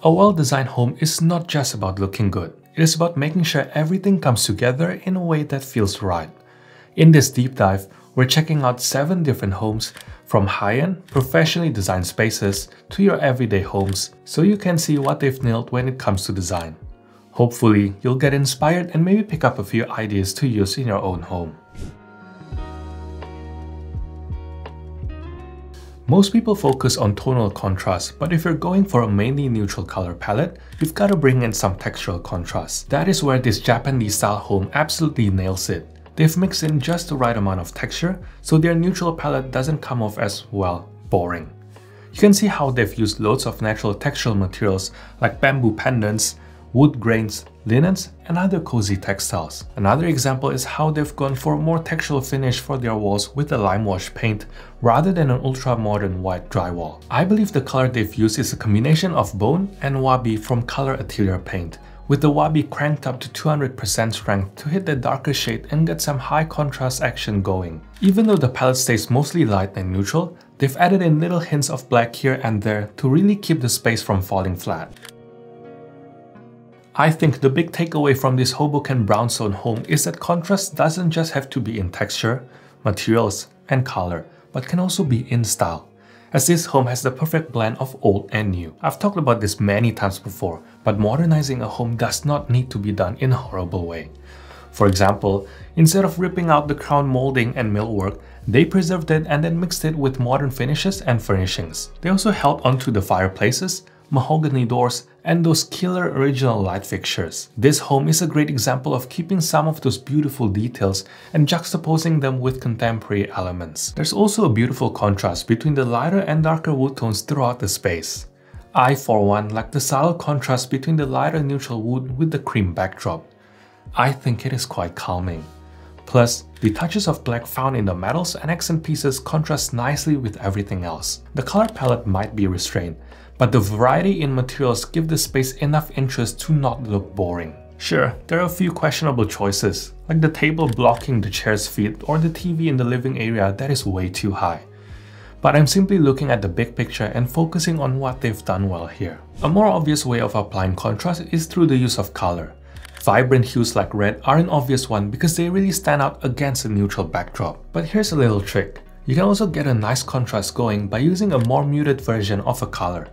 A well-designed home is not just about looking good. It is about making sure everything comes together in a way that feels right. In this deep dive, we're checking out 7 different homes, from high-end, professionally designed spaces to your everyday homes, so you can see what they've nailed when it comes to design. Hopefully, you'll get inspired and maybe pick up a few ideas to use in your own home. Most people focus on tonal contrast, but if you're going for a mainly neutral color palette, you've got to bring in some textural contrast. That is where this Japanese style home absolutely nails it. They've mixed in just the right amount of texture, so their neutral palette doesn't come off as, well, boring. You can see how they've used loads of natural textural materials like bamboo pendants, wood grains, linens, and other cozy textiles. Another example is how they've gone for a more textural finish for their walls with a lime wash paint rather than an ultra-modern white drywall. I believe the color they've used is a combination of bone and wabi from Color Atelier paint, with the wabi cranked up to 200% strength to hit the darker shade and get some high contrast action going. Even though the palette stays mostly light and neutral, they've added in little hints of black here and there to really keep the space from falling flat. I think the big takeaway from this Hoboken brownstone home is that contrast doesn't just have to be in texture, materials, and color, but can also be in style, as this home has the perfect blend of old and new. I've talked about this many times before, but modernizing a home does not need to be done in a horrible way. For example, instead of ripping out the crown molding and millwork, they preserved it and then mixed it with modern finishes and furnishings. They also held onto the fireplaces, mahogany doors, and those killer original light fixtures. This home is a great example of keeping some of those beautiful details and juxtaposing them with contemporary elements. There's also a beautiful contrast between the lighter and darker wood tones throughout the space. I, for one, like the subtle contrast between the lighter neutral wood with the cream backdrop. I think it is quite calming. Plus, the touches of black found in the metals and accent pieces contrast nicely with everything else. The color palette might be restrained, but the variety in materials give the space enough interest to not look boring. Sure, there are a few questionable choices, like the table blocking the chair's feet or the TV in the living area that is way too high. But I'm simply looking at the big picture and focusing on what they've done well here. A more obvious way of applying contrast is through the use of color. Vibrant hues like red are an obvious one because they really stand out against a neutral backdrop. But here's a little trick. You can also get a nice contrast going by using a more muted version of a color,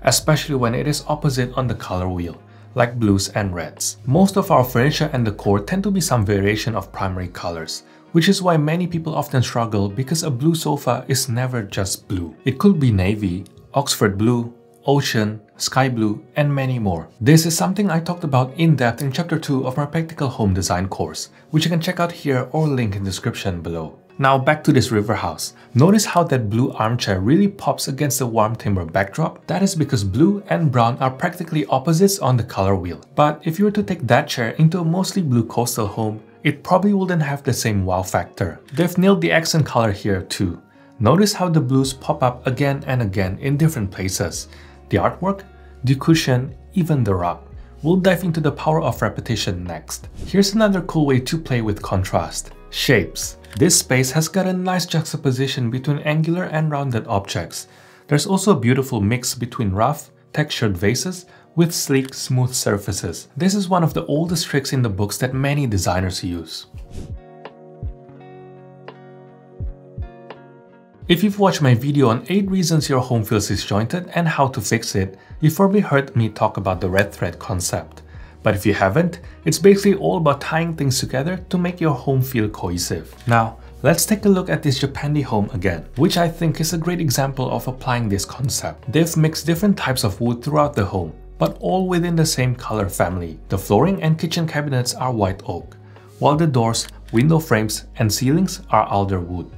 especially when it is opposite on the color wheel, like blues and reds. Most of our furniture and decor tend to be some variation of primary colors, which is why many people often struggle because a blue sofa is never just blue. It could be navy, Oxford blue, ocean, sky blue, and many more. This is something I talked about in depth in chapter 2 of my practical home design course, which you can check out here or link in the description below. Now back to this river house. Notice how that blue armchair really pops against the warm timber backdrop? That is because blue and brown are practically opposites on the color wheel. But if you were to take that chair into a mostly blue coastal home, it probably wouldn't have the same wow factor. They've nailed the accent color here too. Notice how the blues pop up again and again in different places. The artwork, the cushion, even the rug. We'll dive into the power of repetition next. Here's another cool way to play with contrast. Shapes. This space has got a nice juxtaposition between angular and rounded objects. There's also a beautiful mix between rough, textured vases with sleek, smooth surfaces. This is one of the oldest tricks in the books that many designers use. If you've watched my video on 8 reasons your home feels disjointed and how to fix it, you've probably heard me talk about the red thread concept. But if you haven't, it's basically all about tying things together to make your home feel cohesive. Now, let's take a look at this Japandi home again, which I think is a great example of applying this concept. They've mixed different types of wood throughout the home, but all within the same color family. The flooring and kitchen cabinets are white oak, while the doors, window frames, and ceilings are alder wood.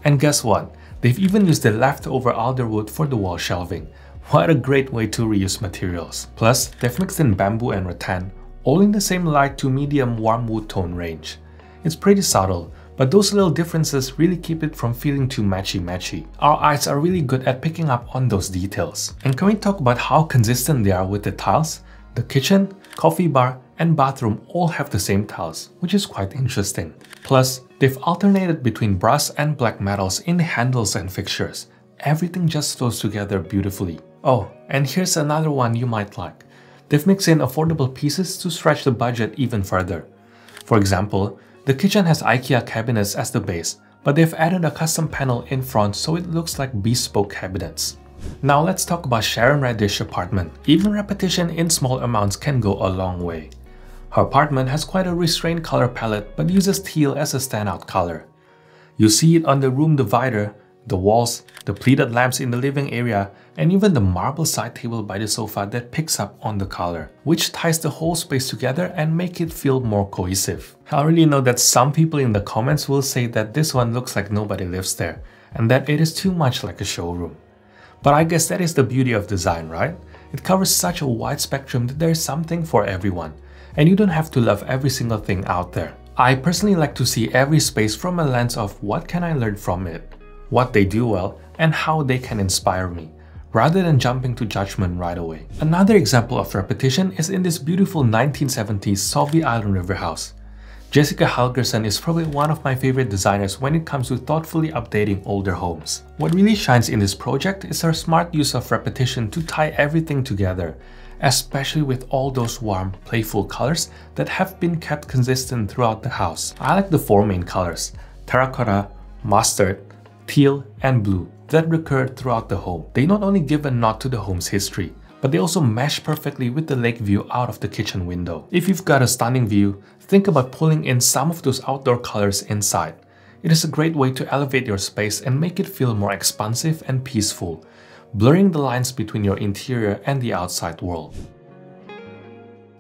And guess what? They've even used the leftover alder wood for the wall shelving. What a great way to reuse materials. Plus, they've mixed in bamboo and rattan, all in the same light to medium warm wood tone range. It's pretty subtle, but those little differences really keep it from feeling too matchy-matchy. Our eyes are really good at picking up on those details. And can we talk about how consistent they are with the tiles? The kitchen, coffee bar, and bathroom all have the same tiles, which is quite interesting. Plus, they've alternated between brass and black metals in the handles and fixtures. Everything just flows together beautifully. Oh, and here's another one you might like. They've mixed in affordable pieces to stretch the budget even further. For example, the kitchen has IKEA cabinets as the base, but they've added a custom panel in front so it looks like bespoke cabinets. Now let's talk about Sharon Radish's apartment. Even repetition in small amounts can go a long way. Her apartment has quite a restrained color palette but uses teal as a standout color. You see it on the room divider, the walls, the pleated lamps in the living area, and even the marble side table by the sofa that picks up on the color, which ties the whole space together and make it feel more cohesive. I already know that some people in the comments will say that this one looks like nobody lives there, and that it is too much like a showroom. But I guess that is the beauty of design, right? It covers such a wide spectrum that there is something for everyone, and you don't have to love every single thing out there. I personally like to see every space from a lens of what can I learn from it, what they do well, and how they can inspire me, rather than jumping to judgment right away. Another example of repetition is in this beautiful 1970s Sauvie Island River house. Jessica Helgerson is probably one of my favorite designers when it comes to thoughtfully updating older homes. What really shines in this project is her smart use of repetition to tie everything together, especially with all those warm, playful colors that have been kept consistent throughout the house. I like the four main colors: terracotta, mustard, teal, and blue that recur throughout the home. They not only give a nod to the home's history, but they also mesh perfectly with the lake view out of the kitchen window. If you've got a stunning view, think about pulling in some of those outdoor colors inside. It is a great way to elevate your space and make it feel more expansive and peaceful, blurring the lines between your interior and the outside world.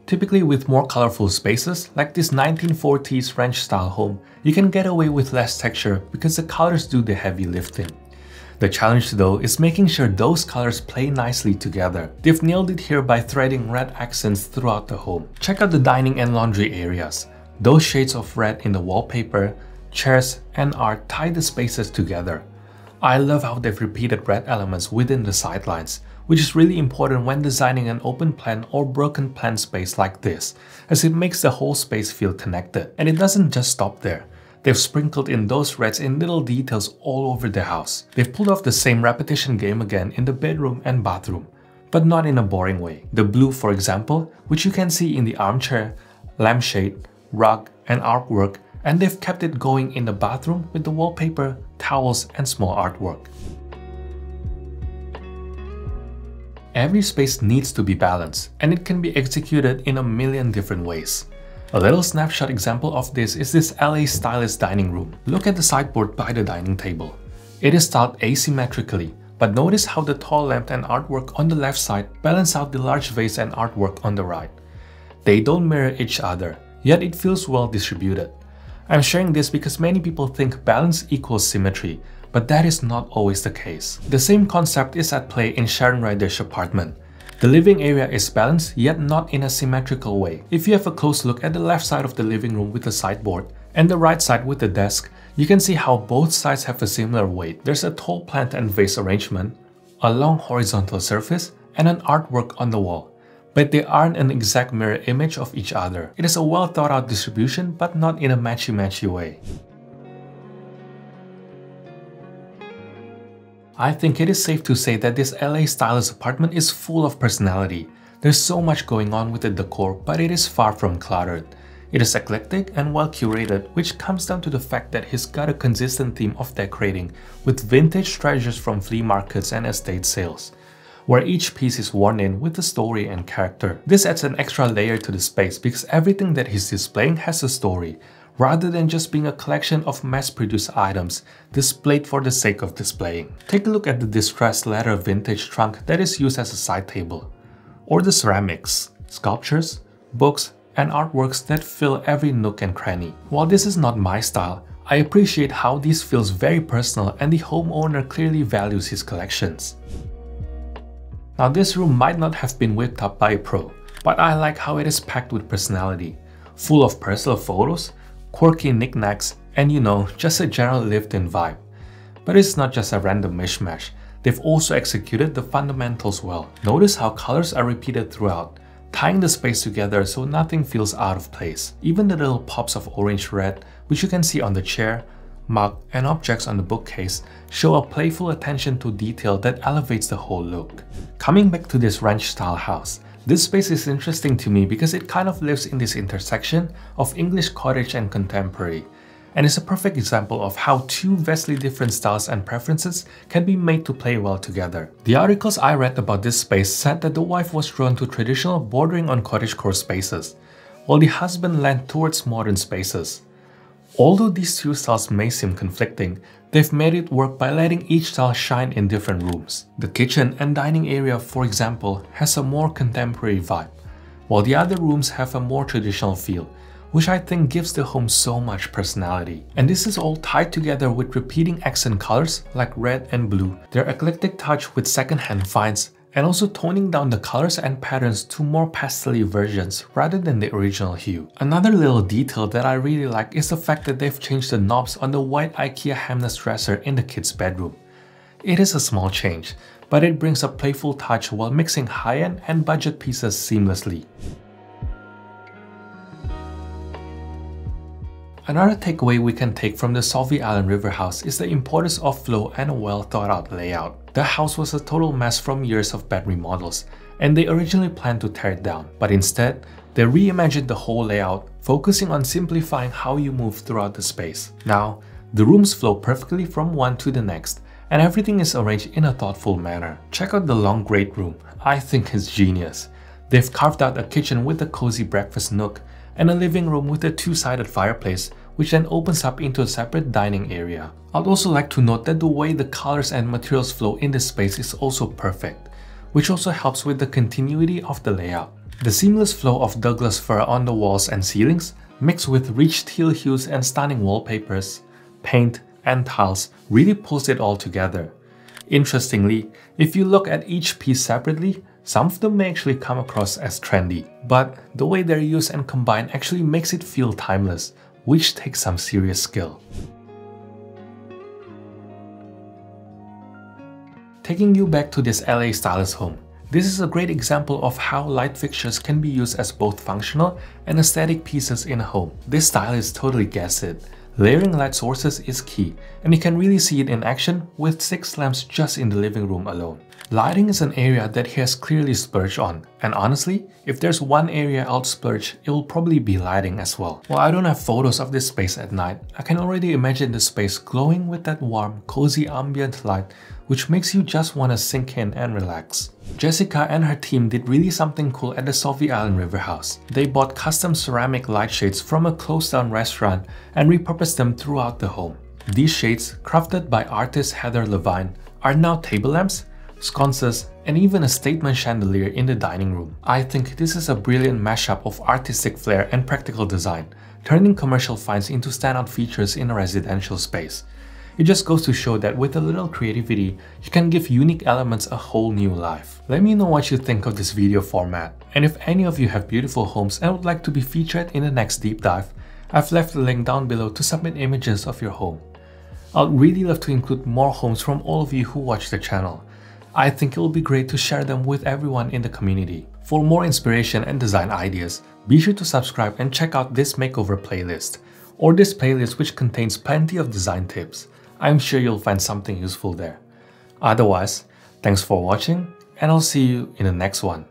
Typically with more colorful spaces, like this 1940s French-style home, you can get away with less texture because the colors do the heavy lifting. The challenge though is making sure those colors play nicely together. They've nailed it here by threading red accents throughout the home. Check out the dining and laundry areas. Those shades of red in the wallpaper, chairs, and art tie the spaces together. I love how they've repeated red elements within the sidelines, which is really important when designing an open plan or broken plan space like this, as it makes the whole space feel connected. And it doesn't just stop there. They've sprinkled in those reds in little details all over the house. They've pulled off the same repetition game again in the bedroom and bathroom, but not in a boring way. The blue, for example, which you can see in the armchair, lampshade, rug, and artwork, and they've kept it going in the bathroom with the wallpaper, towels, and small artwork. Every space needs to be balanced, and it can be executed in a million different ways. A little snapshot example of this is this LA stylist dining room. Look at the sideboard by the dining table. It is styled asymmetrically, but notice how the tall lamp and artwork on the left side balance out the large vase and artwork on the right. They don't mirror each other, yet it feels well distributed. I'm sharing this because many people think balance equals symmetry, but that is not always the case. The same concept is at play in Sharon Radish's apartment. The living area is balanced, yet not in a symmetrical way. If you have a close look at the left side of the living room with the sideboard and the right side with the desk, you can see how both sides have a similar weight. There's a tall plant and vase arrangement, a long horizontal surface, and an artwork on the wall. But they aren't an exact mirror image of each other. It is a well thought out distribution, but not in a matchy-matchy way. I think it is safe to say that this LA stylist apartment is full of personality. There's so much going on with the decor, but it is far from cluttered. It is eclectic and well curated, which comes down to the fact that he's got a consistent theme of decorating with vintage treasures from flea markets and estate sales, where each piece is worn in with a story and character. This adds an extra layer to the space because everything that he's displaying has a story, rather than just being a collection of mass-produced items displayed for the sake of displaying. Take a look at the distressed leather vintage trunk that is used as a side table, or the ceramics, sculptures, books, and artworks that fill every nook and cranny. While this is not my style, I appreciate how this feels very personal and the homeowner clearly values his collections. Now this room might not have been whipped up by a pro, but I like how it is packed with personality, full of personal photos, quirky knickknacks, and just a general lived-in vibe. But it's not just a random mishmash. They've also executed the fundamentals well. Notice how colors are repeated throughout, tying the space together so nothing feels out of place. Even the little pops of orange red, which you can see on the chair, mug, and objects on the bookcase show a playful attention to detail that elevates the whole look. Coming back to this ranch-style house, this space is interesting to me because it kind of lives in this intersection of English cottage and contemporary, and is a perfect example of how two vastly different styles and preferences can be made to play well together. The articles I read about this space said that the wife was drawn to traditional bordering on cottagecore spaces, while the husband leaned towards modern spaces. Although these two styles may seem conflicting, they've made it work by letting each style shine in different rooms. The kitchen and dining area, for example, has a more contemporary vibe, while the other rooms have a more traditional feel, which I think gives the home so much personality. And this is all tied together with repeating accent colors like red and blue, their eclectic touch with secondhand finds, and also toning down the colors and patterns to more pastel-y versions rather than the original hue. Another little detail that I really like is the fact that they've changed the knobs on the white IKEA Hamness dresser in the kids' bedroom. It is a small change, but it brings a playful touch while mixing high-end and budget pieces seamlessly. Another takeaway we can take from the Solvay Island River house is the importance of flow and a well thought out layout. The house was a total mess from years of bad remodels, and they originally planned to tear it down, but instead, they reimagined the whole layout, focusing on simplifying how you move throughout the space. Now, the rooms flow perfectly from one to the next, and everything is arranged in a thoughtful manner. Check out the long great room. I think it's genius. They've carved out a kitchen with a cozy breakfast nook, and a living room with a two-sided fireplace, which then opens up into a separate dining area. I'd also like to note that the way the colors and materials flow in this space is also perfect, which also helps with the continuity of the layout. The seamless flow of Douglas fir on the walls and ceilings, mixed with rich teal hues and stunning wallpapers, paint, and tiles, really pulls it all together. Interestingly, if you look at each piece separately, some of them may actually come across as trendy, but the way they're used and combined actually makes it feel timeless, which takes some serious skill. Taking you back to this LA stylist home, this is a great example of how light fixtures can be used as both functional and aesthetic pieces in a home. This style is totally gaslit. Layering light sources is key, and you can really see it in action with 6 lamps just in the living room alone. Lighting is an area that he has clearly splurged on, and honestly, if there's one area I'll splurge, it will probably be lighting as well. While I don't have photos of this space at night, I can already imagine the space glowing with that warm, cozy ambient light which makes you just want to sink in and relax. Jessica and her team did really something cool at the Solvay Island River house. They bought custom ceramic light shades from a closed-down restaurant and repurposed them throughout the home. These shades, crafted by artist Heather Levine, are now table lamps, sconces, and even a statement chandelier in the dining room. I think this is a brilliant mashup of artistic flair and practical design, turning commercial finds into standout features in a residential space. It just goes to show that with a little creativity, you can give unique elements a whole new life. Let me know what you think of this video format, and if any of you have beautiful homes and would like to be featured in the next deep dive, I've left a link down below to submit images of your home. I'd really love to include more homes from all of you who watch the channel. I think it will be great to share them with everyone in the community. For more inspiration and design ideas, be sure to subscribe and check out this makeover playlist, or this playlist which contains plenty of design tips. I'm sure you'll find something useful there. Otherwise, thanks for watching, and I'll see you in the next one.